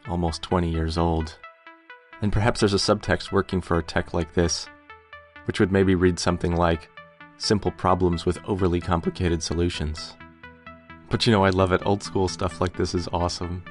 almost 20 years old. And perhaps there's a subtext working for a tech like this, which would maybe read something like, simple problems with overly complicated solutions. But you know, I love it. Old school stuff like this is awesome.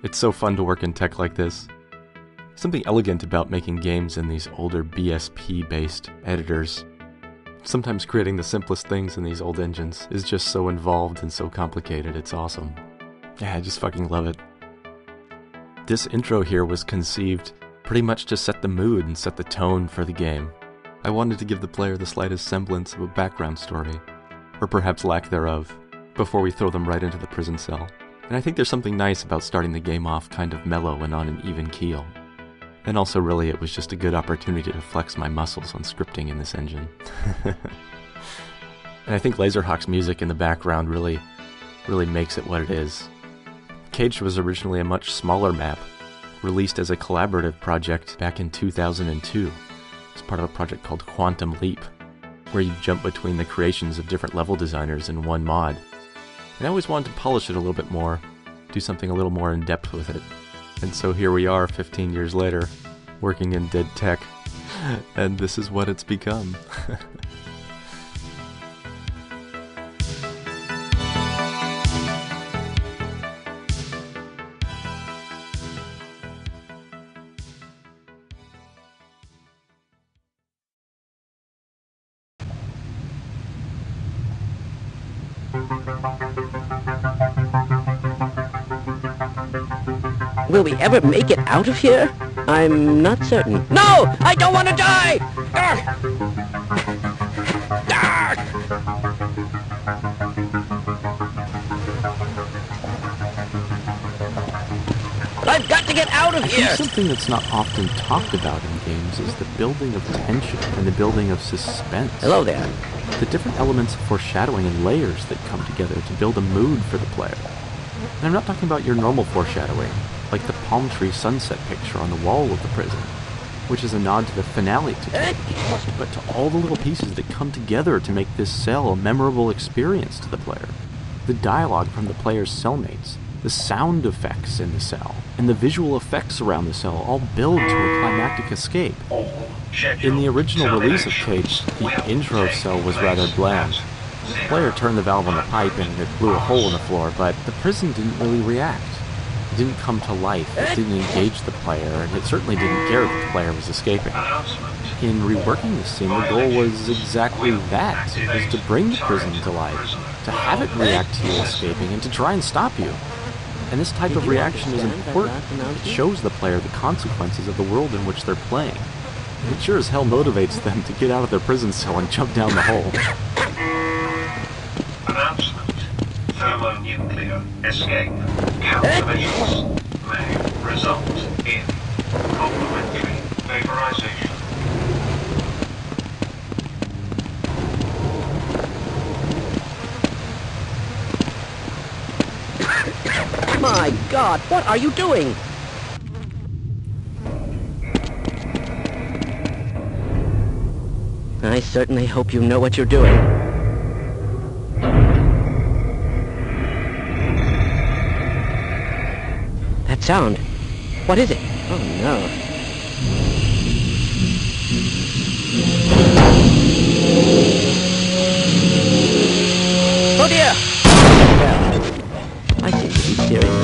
It's so fun to work in tech like this. Something elegant about making games in these older BSP-based editors. Sometimes creating the simplest things in these old engines is just so involved and so complicated, it's awesome. Yeah, I just fucking love it. This intro here was conceived pretty much to set the mood and set the tone for the game. I wanted to give the player the slightest semblance of a background story, or perhaps lack thereof, before we throw them right into the prison cell. And I think there's something nice about starting the game off kind of mellow and on an even keel. And also really it was just a good opportunity to flex my muscles on scripting in this engine. And I think Laserhawk's music in the background really makes it what it is. Caged was originally a much smaller map, released as a collaborative project back in 2002. It's part of a project called Quantum Leap, where you jump between the creations of different level designers in one mod. And I always wanted to polish it a little bit more, do something a little more in depth with it. And so here we are 15 years later, working in dead tech, and this is what it's become. Will we ever make it out of here? I'm not certain. No! I don't want to die! I've got to get out of here! I think something that's not often talked about in games is the building of tension and the building of suspense. Hello there. The different elements of foreshadowing and layers that come together to build a mood for the player. And I'm not talking about your normal foreshadowing, like the palm tree sunset picture on the wall of the prison, which is a nod to the finale to Caged, but to all the little pieces that come together to make this cell a memorable experience to the player. The dialogue from the player's cellmates, the sound effects in the cell, and the visual effects around the cell all build to a climactic escape. In the original release of Caged, the intro cell was rather bland. The player turned the valve on the pipe and it blew a hole in the floor, but the prison didn't really react. It didn't come to life, it didn't engage the player, and it certainly didn't care that the player was escaping. In reworking this scene, the goal was exactly that, was to bring the prison to life, to have it react to you escaping, and to try and stop you. And this type of reaction is important. It shows the player the consequences of the world in which they're playing. And it sure as hell motivates them to get out of their prison cell and jump down the hole. Announcement. Thermonuclear escape. Countermeasures may result in complementary vaporization. My God, what are you doing? I certainly hope you know what you're doing. That sound. What is it? Oh no. Oh dear! Well, I seem to be serious.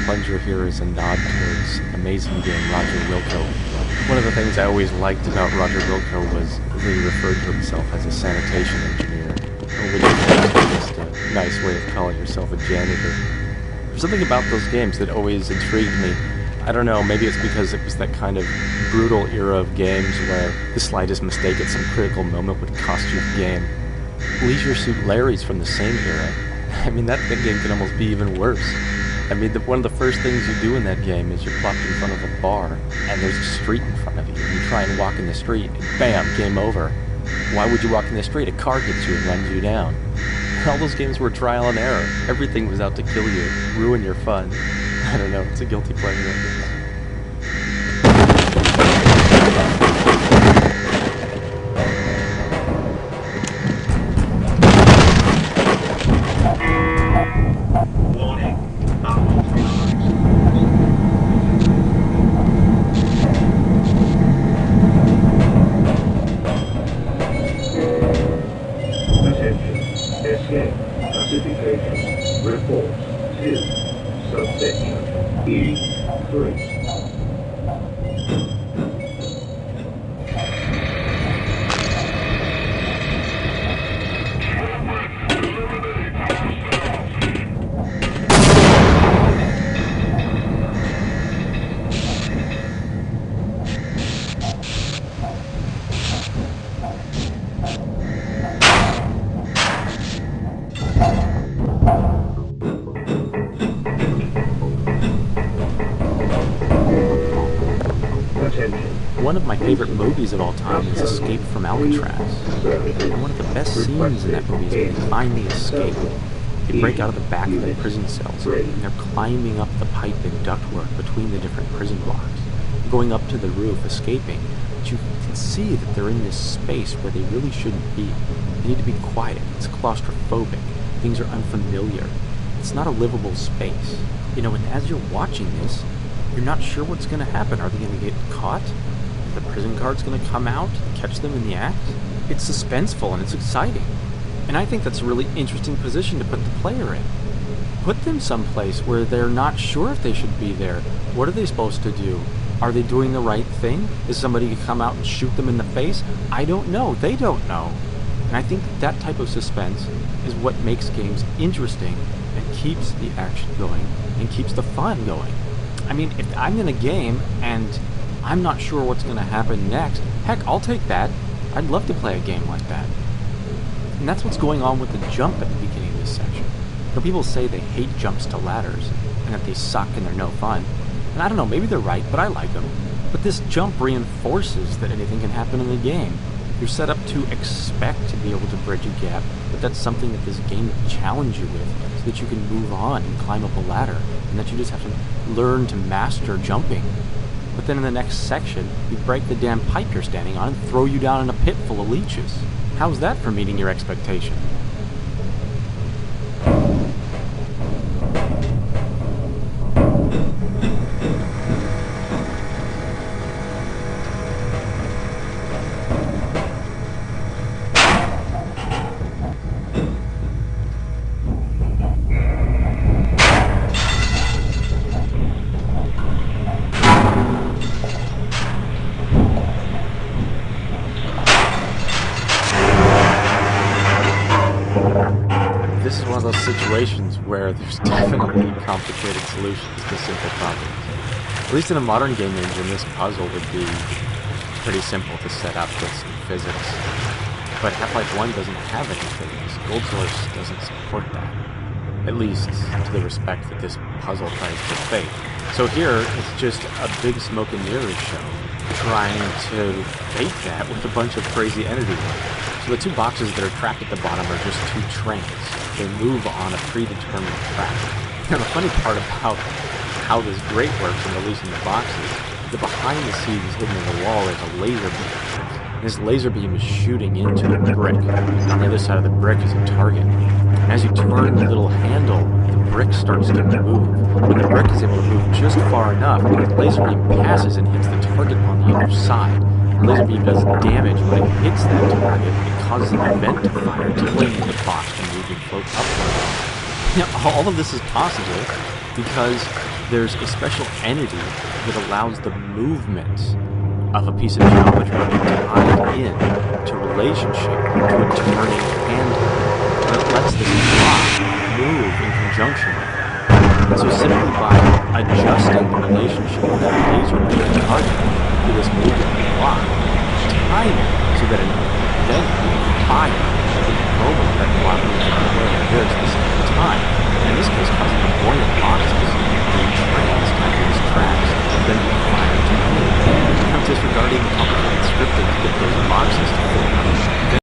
Plunger here is a nod towards amazing game Roger Wilco. One of the things I always liked about Roger Wilco was that he referred to himself as a sanitation engineer, which is just a nice way of calling yourself a janitor. There's something about those games that always intrigued me. I don't know, maybe it's because it was that kind of brutal era of games where the slightest mistake at some critical moment would cost you the game. Leisure Suit Larry's from the same era. I mean, that game could almost be even worse. I mean, one of the first things you do in that game is you're plopped in front of a bar, and there's a street in front of you, and you try and walk in the street, and bam, game over. Why would you walk in the street? A car hits you and runs you down. All those games were trial and error. Everything was out to kill you, ruin your fun. I don't know, it's a guilty pleasure, I guess. Warning. Attention. Escape. Classification. Report to subsection E3. One of my favorite movies of all time is Escape from Alcatraz. And one of the best scenes in that movie is when they finally escape. They break out of the back of the prison cells, and they're climbing up the pipe and ductwork between the different prison blocks, going up to the roof, escaping. But you can see that they're in this space where they really shouldn't be. They need to be quiet. It's claustrophobic. Things are unfamiliar. It's not a livable space. You know, and as you're watching this, you're not sure what's going to happen. Are they going to get caught? Is the prison guard's going to come out and catch them in the act? It's suspenseful and it's exciting. And I think that's a really interesting position to put the player in. Put them someplace where they're not sure if they should be there. What are they supposed to do? Are they doing the right thing? Is somebody going to come out and shoot them in the face? I don't know. They don't know. And I think that type of suspense is what makes games interesting and keeps the action going and keeps the fun going. I mean, if I'm in a game and I'm not sure what's going to happen next, heck, I'll take that. I'd love to play a game like that. And that's what's going on with the jump at the beginning of this section. You know, people say they hate jumps to ladders and that they suck and they're no fun. And I don't know, maybe they're right, but I like them. But this jump reinforces that anything can happen in the game. You're set up to expect to be able to bridge a gap, but that's something that this game will challenge you with, so that you can move on and climb up a ladder, and that you just have to learn to master jumping. But then in the next section, you break the damn pipe you're standing on and throw you down in a pit full of leeches. How's that for meeting your expectation? This is one of those situations where there's definitely complicated solutions to simple problems. At least in a modern game engine, this puzzle would be pretty simple to set up with some physics. But Half-Life 1 doesn't have any physics. Gold Source doesn't support that. At least to the respect that this puzzle tries to fake. So here, it's just a big smoke and mirrors show, trying to fake that with a bunch of crazy entity work. So the two boxes that are trapped at the bottom are just two trains. They move on a predetermined track. Now the funny part about how this grate works in releasing the boxes, the behind the scenes hidden in the wall is a laser beam. And this laser beam is shooting into a brick. On the other side of the brick is a target. And as you turn the little handle, the brick starts to move. When the brick is able to move just far enough, the laser beam passes and hits the target on the other side. The laser beam does damage when it hits that target. It causes an event to fire, tilting the box from moving float upward. Now, all of this is possible because there's a special entity that allows the movement of a piece of geometry to be tied in to relationship to a turning handle. And it lets this block move in conjunction with it. And so simply by adjusting the relationship of that laser beam target to this moving block, time it so that an event will fire at the moment that block moves in the way at a very specific time. And in this case, causing the buoyant boxes being trains tied to these tracks and then fire to move. Now disregarding the complicated scripting to get those boxes to fit on the